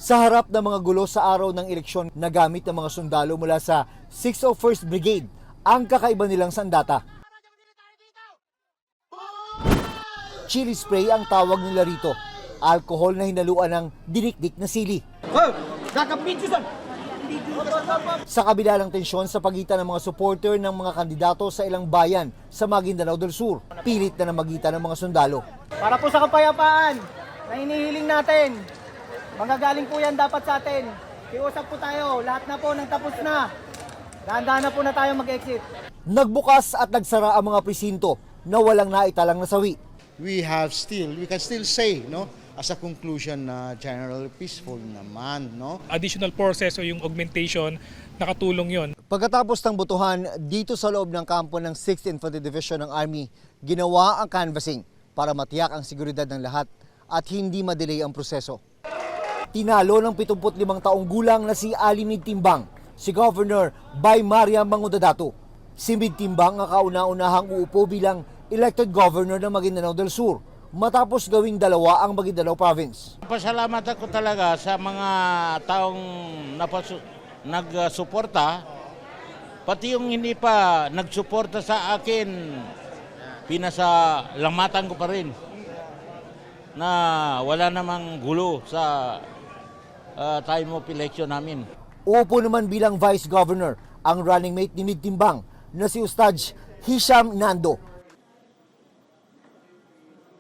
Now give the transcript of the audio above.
Sa harap ng mga gulo sa araw ng eleksyon, nagamit ng mga sundalo mula sa 601st Brigade ang kakaiba nilang sandata. Chili spray ang tawag nila rito. Alcohol na hinaluan ng dinikdik na sili. Sa kabila ng tensyon sa pagitan ng mga supporter ng mga kandidato sa ilang bayan sa Maguindanao del Sur, pilit na namagitan ng mga sundalo. Para po sa kapayapaan na hinihiling natin, manggagaling po yan dapat sa atin. Iusap po tayo, lahat na po nang tapos na. Dahan-dahan na po na tayo mag-exit. Nagbukas at nagsara ang mga presinto na walang naitalang nasawi. We can still say, no, as a conclusion na general peaceful naman, no. Additional forces o yung augmentation, nakatulong yon. Pagkatapos ng botohan, dito sa loob ng kampo ng 6th Infantry Division ng Army, ginawa ang canvassing para matiyak ang seguridad ng lahat at hindi madelay ang proseso. Tinalo ng 75 taong gulang na si Ali Migtimbang, si Governor Bay Maria Mangudadato. Si Migtimbang ang kauna-unahang uupo bilang elected governor ng Maguindanao del Sur matapos gawing dalawa ang Maguindanao Province. Pasalamat ako talaga sa mga taong nagsuporta, pati yung hindi pa nagsuporta sa akin, pinasalamatan ko pa rin na wala namang gulo sa time of election namin. Uupo naman bilang Vice Governor ang running mate ni Migtimbang na si Ustad Hisham Nando.